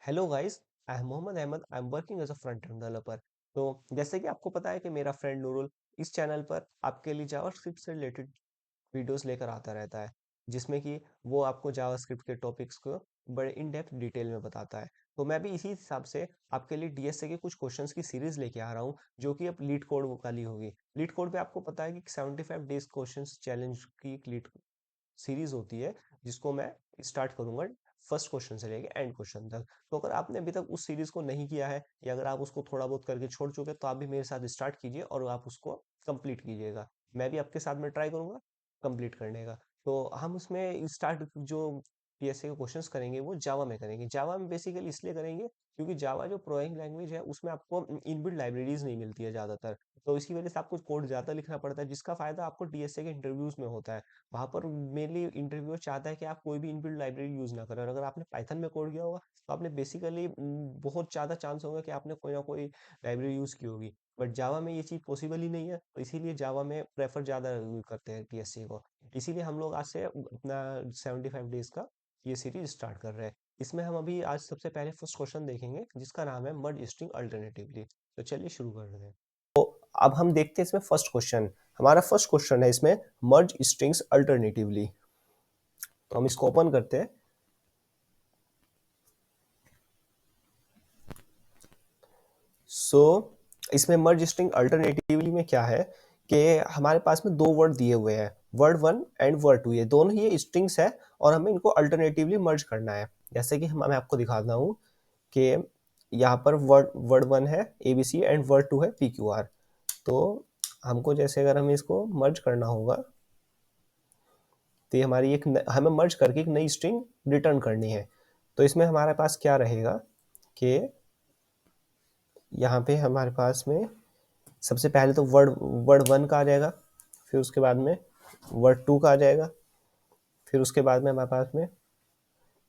Hello guys, I am Mohammad Ahmed. I am working as a front end developer. तो जैसे कि आपको पता है कि मेरा फ्रेंड नूरुल इस चैनल पर आपके लिए जावास्क्रिप्ट से रिलेटेड वीडियोस लेकर आता रहता है, जिसमें कि वो आपको जावास्क्रिप्ट के टॉपिक्स को बड़े इन डेप्थ डिटेल में बताता है। तो मैं भी इसी हिसाब से आपके लिए डीएसए के कुछ क्वेश्चंस की सीरीज लेके आ रहा हूँ, जो कि अब लीड कोड वाली होगी। लीड कोड पे आपको पता है कि 75 डेज क्वेश्चंस चैलेंज की एक लीड सीरीज होती है, जिसको मैं स्टार्ट करूंगा फर्स्ट क्वेश्चन से लेके एंड क्वेश्चन तक। तो अगर आपने अभी तक उस सीरीज को नहीं किया है, या अगर आप उसको थोड़ा बहुत करके छोड़ चुके हैं, तो आप भी मेरे साथ स्टार्ट कीजिए और आप उसको कंप्लीट कीजिएगा। मैं भी आपके साथ में ट्राई करूंगा कंप्लीट करने का। तो हम उसमें स्टार्ट जो पीएसए के क्वेश्चंस करेंगे वो जावा में करेंगे। जावा में बेसिकली इसलिए करेंगे क्योंकि जावा जो प्रोग्रामिंग लैंग्वेज है उसमें आपको इनबिल्ट लाइब्रेरीज नहीं मिलती है ज्यादातर। तो इसी वजह से आपको कोड ज्यादा लिखना पड़ता है, जिसका फायदा आपको डीएसए के इंटरव्यूज में होता है। वहाँ पर मेनली इंटरव्यूअर चाहता है कि आप कोई भी इनबिल्ट लाइब्रेरी यूज ना करें। और अगर आपने पाइथन में कोड किया होगा तो आपने बेसिकली बहुत ज़्यादा चांस होगा कि आपने कोई ना कोई लाइब्रेरी यूज की होगी। बट जावा में ये चीज़ पॉसिबल ही नहीं है, तो इसीलिए जावा में प्रेफर ज़्यादा करते हैं टीएससी को। इसीलिए हम लोग आज से अपना 75 डेज का ये सीरीज स्टार्ट कर रहे हैं। इसमें हम अभी आज सबसे पहले फर्स्ट क्वेश्चन देखेंगे, जिसका नाम है मर्ज स्ट्रिंग अल्टरनेटिवली। तो चलिए शुरू कर रहे हैं। तो अब हम देखते हैं इसमें फर्स्ट क्वेश्चन। हमारा फर्स्ट क्वेश्चन है इसमें मर्ज स्ट्रिंग्स अल्टरनेटिवली। तो हम इसको ओपन करते हैं। इसमें मर्ज स्ट्रिंग अल्टरनेटिवली में क्या है कि हमारे पास में दो वर्ड दिए हुए हैं, word one and word two. ये दोनों ही स्ट्रिंग्स है और हमें इनको अल्टरनेटिवली मर्ज करना है। जैसे कि मैं आपको दिखाता हूँ कि यहाँ पर वर्ड वर्ड वन है एबीसी एंड वर्ड टू है पीक्यूआर। तो हमको जैसे अगर हमें इसको मर्ज करना होगा, तो ये हमारी हमें मर्ज करके एक नई स्ट्रिंग रिटर्न करनी है। तो इसमें हमारे पास क्या रहेगा कि यहाँ पे हमारे पास में सबसे पहले तो वर्ड वर्ड वन का आ जाएगा, फिर उसके बाद में वर्ड टू का आ जाएगा, फिर उसके बाद में हमारे पास में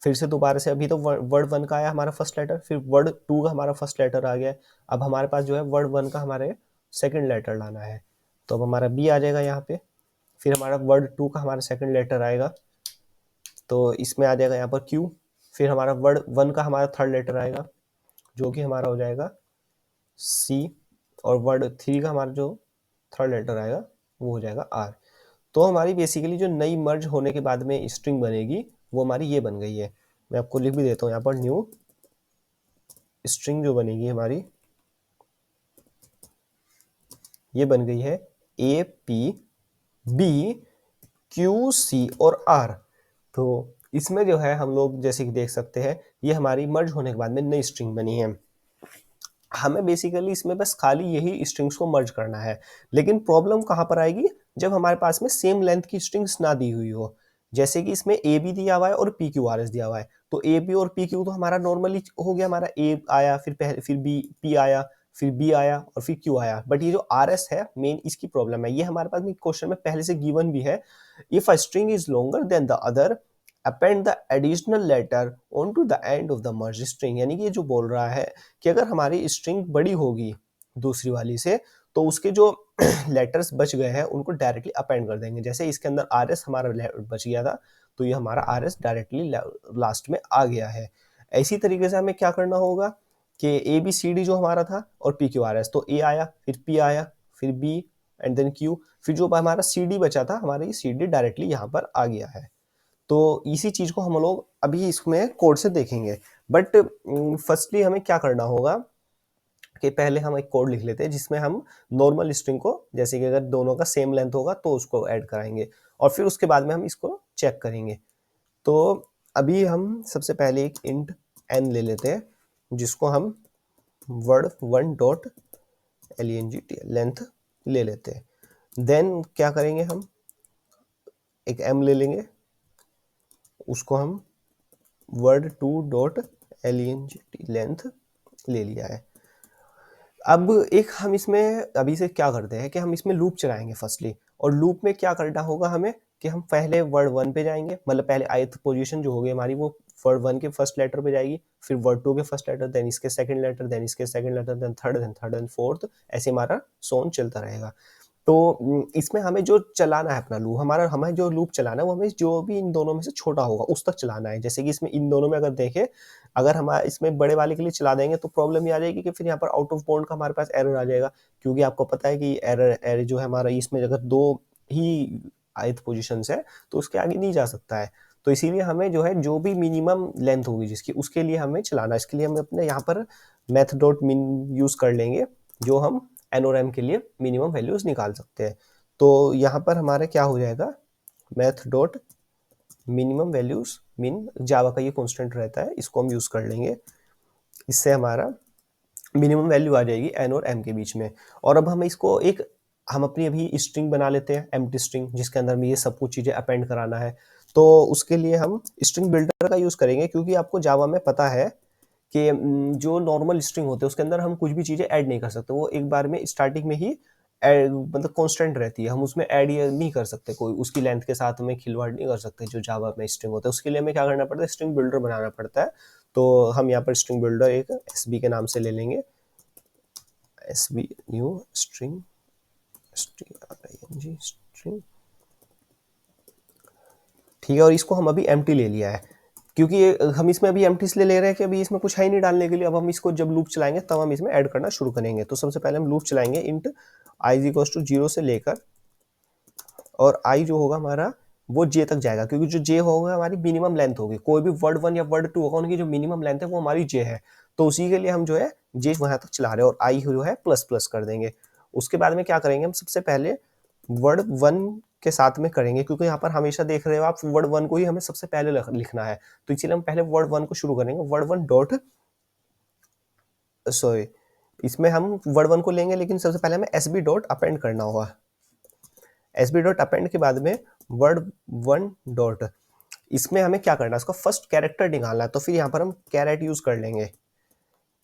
फिर से दोबारा से, अभी तो वर्ड वन का आया हमारा फर्स्ट लेटर, फिर वर्ड टू का हमारा फर्स्ट लेटर आ गया। अब हमारे पास जो है वर्ड वन का हमारे सेकंड लेटर लाना है। तो अब हमारा बी आ जाएगा यहाँ पे, फिर हमारा वर्ड टू का हमारा सेकंड लेटर आएगा, तो इसमें आ जाएगा यहाँ पर क्यू। फिर हमारा वर्ड वन का हमारा थर्ड लेटर आएगा, जो कि हमारा हो जाएगा सी। और वर्ड थ्री का हमारा जो थर्ड लेटर आएगा वो हो जाएगा आर। तो हमारी बेसिकली जो नई मर्ज होने के बाद में स्ट्रिंग बनेगी वो हमारी ये बन गई है। मैं आपको लिख भी देता हूँ यहाँ पर, न्यू स्ट्रिंग जो बनेगी हमारी, ये बन गई है A P B Q C और आर। तो इसमें जो है हम लोग जैसे कि देख सकते हैं, ये हमारी मर्ज होने के बाद में नई स्ट्रिंग बनी है। हमें बेसिकली इसमें बस खाली यही स्ट्रिंग्स को मर्ज करना है। लेकिन प्रॉब्लम कहाँ पर आएगी, जब हमारे पास में सेम लेंथ की स्ट्रिंग्स ना दी हुई हो। जैसे कि इसमें ए बी दिया हुआ है और पी क्यू आर एस दिया हुआ है। तो ए बी और पी क्यू तो हमारा नॉर्मली हो गया, हमारा ए आया, फिर पहले फिर बी पी आया, फिर बी आया और फिर क्यू आया। बट ये जो आर एस है मेन, इसकी प्रॉब्लम है। ये हमारे पास क्वेश्चन में पहले से गिवन भी है। If a string is longer than the other, append the additional letter onto the end of the merge string। यानी कि ये जो बोल रहा है कि अगर हमारी स्ट्रिंग बड़ी होगी दूसरी वाली से, तो उसके जो लेटर्स बच गए हैं उनको डायरेक्टली अपेंड कर देंगे। जैसे इसके अंदर आर एस हमारा बच गया था, तो ये हमारा आर एस डायरेक्टली लास्ट में आ गया है। इसी तरीके से हमें क्या करना होगा कि ए बी सी डी जो हमारा था और पी क्यू आर एस, तो ए आया, फिर पी आया, फिर बी एंड देन क्यू, फिर जो हमारा सी डी बचा था, हमारा सी डी डायरेक्टली यहाँ पर आ गया है। तो इसी चीज को हम लोग अभी इसमें कोड से देखेंगे। बट फर्स्टली हमें क्या करना होगा कि पहले हम एक कोड लिख लेते हैं जिसमें हम नॉर्मल स्ट्रिंग को, जैसे कि अगर दोनों का सेम लेंथ होगा तो उसको ऐड कराएंगे, और फिर उसके बाद में हम इसको चेक करेंगे। तो अभी हम सबसे पहले एक इंट n ले लेते हैं, जिसको हम वर्ड वन डॉट लेंथ ले लेते हैं। देन क्या करेंगे, हम एक m ले लेंगे, उसको हम वर्ड टू डॉट लेंथ ले लिया है। अब एक हम इसमें अभी से क्या करते हैं कि हम इसमें लूप चलाएंगे फर्स्टली। और लूप में क्या करना होगा हमें कि हम पहले वर्ड वन पे जाएंगे, मतलब पहले ith पोजीशन जो होगी हमारी वो वर्ड वन के फर्स्ट लेटर पे जाएगी, फिर वर्ड टू के फर्स्ट लेटर, देन इसके सेकंड लेटर, देन इसके second letter, then third and fourth, ऐसे हमारा सोन चलता रहेगा। तो इसमें हमें जो चलाना है अपना लूप, हमें जो लूप चलाना है वो हमें जो भी इन दोनों में से छोटा होगा उस तक चलाना है। जैसे कि इसमें इन दोनों में अगर देखें, अगर हम इसमें बड़े वाले के लिए चला देंगे तो प्रॉब्लम ये आ जाएगी कि फिर यहाँ पर आउट ऑफ बाउंड का हमारे पास एरर आ जाएगा, क्योंकि आपको पता है कि एरर जो है हमारा इसमें अगर 2 ही ith पोजीशन है तो उसके आगे नहीं जा सकता है। तो इसीलिए हमें जो है जो भी मिनिमम लेंथ होगी जिसकी, उसके लिए हमें चलाना है। इसके लिए हम अपने यहाँ पर math.min यूज कर लेंगे, जो हम n और m के लिए मिनिमम वैल्यूज निकाल सकते हैं। तो यहाँ पर हमारे क्या हो जाएगा, math.minimum वैल्यूज min जावा का ये कांस्टेंट रहता है, इसको हम यूज कर लेंगे। इससे हमारा मिनिमम वैल्यू आ जाएगी n और m के बीच में। और अब हम इसको हम अपनी अभी स्ट्रिंग बना लेते हैं, एम्प्टी स्ट्रिंग, जिसके अंदर में ये सब कुछ चीजें अपेंड कराना है। तो उसके लिए हम स्ट्रिंग बिल्डर का यूज करेंगे, क्योंकि आपको जावा में पता है कि जो नॉर्मल स्ट्रिंग होते हैं उसके अंदर हम कुछ भी चीजें ऐड नहीं कर सकते, वो एक बार में स्टार्टिंग में ही मतलब कांस्टेंट रहती है, हम उसमें ऐड नहीं कर सकते, कोई उसकी लेंथ के साथ में खिलवाड़ नहीं कर सकते जो जावा में स्ट्रिंग होता है। उसके लिए हमें क्या करना पड़ता है, स्ट्रिंग बिल्डर बनाना पड़ता है। तो हम यहाँ पर स्ट्रिंग बिल्डर एक एसबी के नाम से ले लेंगे, एसबी न्यू स्ट्रिंग स्ट्रिंग, ठीक है। और इसको हम अभी एम्प्टी ले लिया है, क्योंकि हम इसमें अभी एम्प्टी इसलिए ले रहे हैं कि अभी इसमें कुछ है ही नहीं डालने के लिए। अब हम इसको जब लूप चलाएंगे तब हम इसमें ऐड करना शुरू करेंगे। तो सबसे पहले हम लूप चलाएंगे इंट i = 0 से लेकर, और i जो होगा हमारा वो j तक जाएगा, क्योंकि जो j होगा हमारी मिनिमम लेंथ होगी। कोई भी वर्ड 1 या वर्ड 2 होगा, उनकी जो मिनिमम लेंथ है वो हमारी j है। तो उसी के लिए हम जो है j वहां तक चला रहे हैं, और i जो है प्लस प्लस कर देंगे। उसके बाद में क्या करेंगे, हम सबसे पहले वर्ड 1 के साथ में करेंगे, क्योंकि यहाँ पर हमेशा देख रहे हो आप वर्ड 1 को ही हमें सबसे पहले लिखना है। तो इसीलिए हम पहले वर्ड 1 को शुरू करेंगे। वर्ड 1 डॉट, सॉरी, इसमें हम वर्ड 1 को लेंगे, लेकिन सबसे पहले हमें एसबी डॉट अपेंड करना होगा। एसबी डॉट अपेंड के बाद में वर्ड 1 डॉट, इसमें हमें क्या करना है, इसका फर्स्ट कैरेक्टर निकालना है। तो फिर यहाँ पर हम कैरेट यूज कर लेंगे,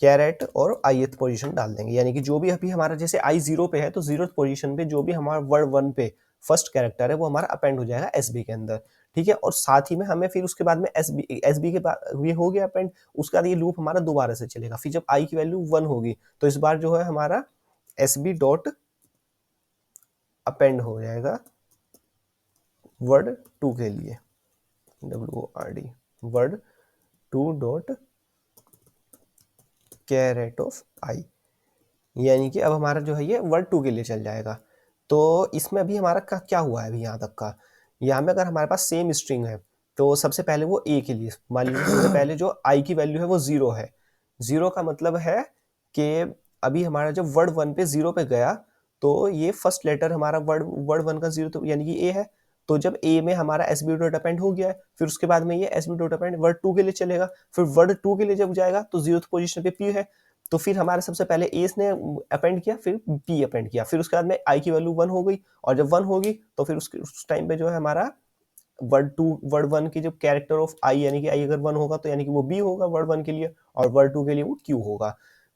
कैरेट और ith पोजीशन डाल देंगे, यानी कि जो भी अभी हमारा जैसे i 0 पे है तो 0th पोजीशन पे जो भी हमारा वर्ड 1 पे फर्स्ट कैरेक्टर है वो हमारा अपेंड हो जाएगा एसबी के अंदर, ठीक है। और साथ ही में हमें फिर उसके बाद में एसबी के बाद ये हो गया अपेंड, उसके बाद ये लूप हमारा दोबारा से चलेगा। फिर जब i की वैल्यू 1 होगी तो इस बार जो है हमारा एसबी डॉट अपेंड हो जाएगा वर्ड 2 के लिए, WORD word 2 dot caret of i, यानी कि अब हमारा जो है ये वर्ड 2 के लिए चल जाएगा। तो इसमें अभी हमारा क्या हुआ है अभी यहाँ तक का, यहाँ में अगर हमारे पास सेम स्ट्रिंग है तो सबसे पहले वो a के लिए मान लीजिए सबसे पहले जो i की वैल्यू है वो 0 है। 0 का मतलब है कि अभी हमारा जब वर्ड 1 पे 0 पे गया तो ये फर्स्ट लेटर हमारा वर्ड 1 का 0 तो यानी कि a है। तो जब a में हमारा एसबी डॉट अपेंड हो गया है, फिर उसके बाद में ये एसबी डॉट अपेंड वर्ड 2 के लिए चलेगा। फिर वर्ड 2 के लिए जब जाएगा तो 0th पोजीशन पे p है, तो फिर हमारे सबसे पहले a ने अपेंड किया, फिर p अपेंड किया, फिर उसके बाद में i की वैल्यू 1 हो गई, और जब 1 होगी तो फिर उस टाइम पे जो है हमारा वर्ड 1 की जो कैरेक्टर ऑफ i, यानी कि i अगर 1 होगा तो यानी कि वो b होगा वर्ड 1 के लिए, और वर्ड 2 के लिए वो q होगा।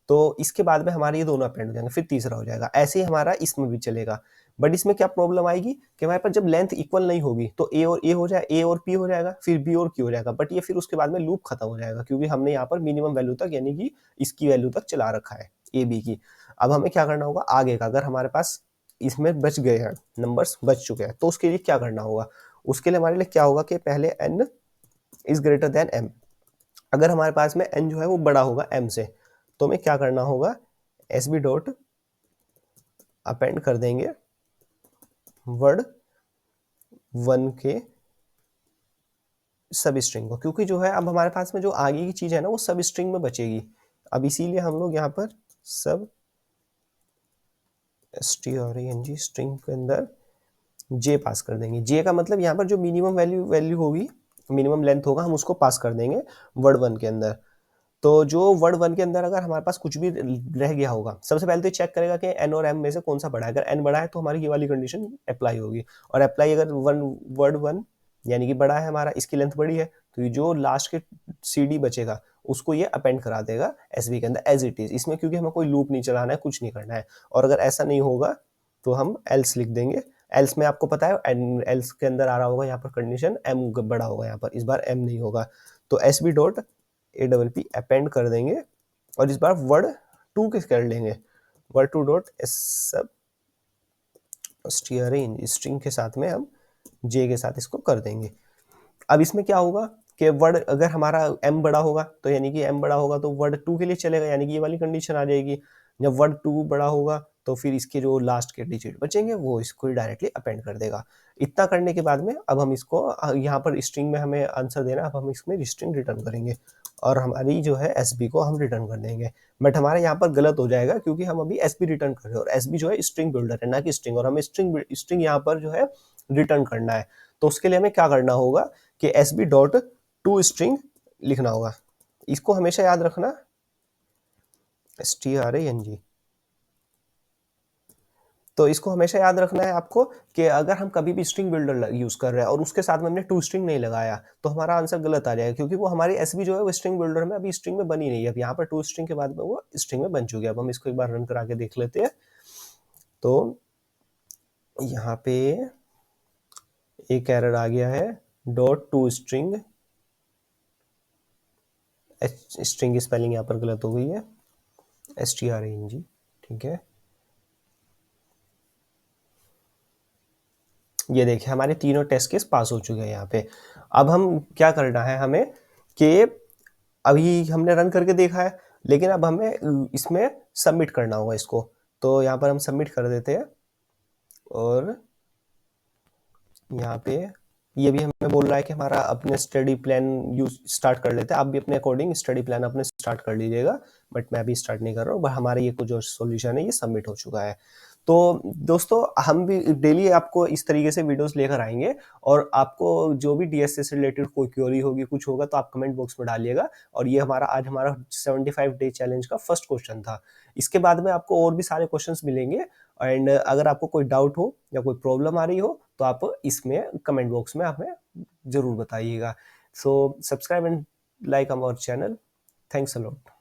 तो इसके बाद में हमारे ये दोनों अपेंड हो जाएंगे, फिर तीसरा हो जाएगा। ऐसे ही हमारा इसमें भी चलेगा। बट इसमें क्या प्रॉब्लम आएगी कि हमारे पास जब लेंथ इक्वल नहीं होगी तो a और a हो जाए, a और p हो जाएगा, फिर b और q हो जाएगा। बट ये फिर उसके बाद में लूप खत्म हो जाएगा, क्योंकि हमने यहाँ पर मिनिमम वैल्यू तक यानी कि इसकी वैल्यू तक चला रखा है a b की। अब हमें क्या करना होगा आगे का, अगर हमारे पास इसमें बच गए हैं, नंबर्स बच चुके हैं, तो उसके लिए क्या करना होगा। उसके लिए हमारे लिए क्या होगा कि पहले n is greater than m। अगर हमारे पास में n जो है वो बड़ा होगा m से, तो हमें क्या करना होगा, एसबी डॉट अपेंड कर देंगे वर्ड 1 के सब स्ट्रिंग को, क्योंकि जो है अब हमारे पास में जो आगे की चीज है ना वो सब स्ट्रिंग में बचेगी। अब इसीलिए हम लोग यहाँ पर सब स्ट्रिंग के अंदर j पास कर देंगे। j का मतलब यहाँ पर जो मिनिमम वैल्यू होगी, मिनिमम लेंथ होगा, हम उसको पास कर देंगे वर्ड 1 के अंदर। तो जो वर्ड 1 के अंदर अगर हमारे पास कुछ भी रह गया होगा, सबसे पहले तो चेक करेगा कि n और m में से कौन सा बड़ा है। अगर n बड़ा है तो हमारी ये वाली कंडीशन अप्लाई होगी, और अप्लाई अगर वर्ड 1 यानी कि बड़ा है हमारा, इसकी लेंथ बड़ी है, तो ये जो लास्ट के cd बचेगा उसको ये अपेंड करा देगा एसबी के अंदर एज इट इज। इसमें क्योंकि हमें कोई लूप नहीं चलाना है, कुछ नहीं करना है। और अगर ऐसा नहीं होगा तो हम एल्स लिख देंगे। एल्स में आपको पता है एल्स के अंदर आ रहा होगा यहाँ पर कंडीशन m बड़ा होगा, यहाँ पर इस बार m नहीं होगा। तो एसबी डॉट APP अपेंड कर देंगे, और इस बार वर्ड 2 के कर लेंगे, वर्ड 2 डॉट सब स्ट्रिंग के साथ में हम j के साथ इसको कर देंगे। अब इसमें क्या होगा कि वर्ड अगर हमारा m बड़ा होगा तो यानी कि m बड़ा होगा तो वर्ड 2 के लिए चलेगा, यानी कि ये वाली कंडीशन आ जाएगी। जब वर्ड 2 बड़ा होगा तो फिर इसके जो लास्ट के डिजिट बचेंगे वो इसको डायरेक्टली अपेंड कर देगा। इतना करने के बाद में अब हम इसको यहाँ पर स्ट्रिंग में हमें आंसर देना, अब हम इसमें स्ट्रिंग रिटर्न करेंगे और हमारी जो है एसबी को हम रिटर्न कर देंगे। बट हमारे यहाँ पर गलत हो जाएगा क्योंकि हम अभी एसबी रिटर्न कर रहे हैं और एसबी जो है स्ट्रिंग बिल्डर है ना कि स्ट्रिंग, और हमें स्ट्रिंग यहाँ पर जो है रिटर्न करना है। तो उसके लिए हमें क्या करना होगा कि एसबी डॉट टू स्ट्रिंग लिखना होगा। इसको हमेशा याद रखना, string। तो इसको हमेशा याद रखना है आपको कि अगर हम कभी भी स्ट्रिंग बिल्डर यूज कर रहे हैं और उसके साथ में हमने टू स्ट्रिंग नहीं लगाया तो हमारा आंसर गलत आ जाएगा, क्योंकि वो हमारी एसबी जो है वो स्ट्रिंग बिल्डर में अभी स्ट्रिंग में बनी नहीं है। अब यहाँ पर टू स्ट्रिंग के बाद में वो स्ट्रिंग में बन चुकी है। अब हम इसको एक बार रन करा के देख लेते हैं। तो यहाँ पे एक एरर आ गया है, डॉट टू स्ट्रिंग, स्ट्रिंग की स्पेलिंग यहाँ पर गलत हो गई है, string। ठीक है, ये देखिए हमारे तीनों टेस्ट केस पास हो चुके हैं यहाँ पे। अब हम क्या करना है हमें कि अभी हमने रन करके देखा है, लेकिन अब हमें इसमें सबमिट करना होगा इसको। तो यहाँ पर हम सबमिट कर देते हैं और यहाँ पे ये भी हमें बोल रहा है कि हमारा अपने स्टडी प्लान यूज स्टार्ट कर लेते हैं। आप भी अपने अकॉर्डिंग स्टडी प्लान अपने स्टार्ट कर लीजिएगा, बट मैं अभी स्टार्ट नहीं कर रहा हूँ। बट हमारा ये जो सॉल्यूशन है ये सबमिट हो चुका है। तो दोस्तों हम भी डेली आपको इस तरीके से वीडियोस लेकर आएंगे और आपको जो भी डीएसए से रिलेटेड कोई क्वेरी होगी, कुछ होगा तो आप कमेंट बॉक्स में डालिएगा। और ये आज हमारा 75 डे चैलेंज का फर्स्ट क्वेश्चन था। इसके बाद में आपको और भी सारे क्वेश्चंस मिलेंगे एंड अगर आपको कोई डाउट हो या कोई प्रॉब्लम आ रही हो तो आप इसमें कमेंट बॉक्स में हमें जरूर बताइएगा। So subscribe and like our channel. Thanks a lot.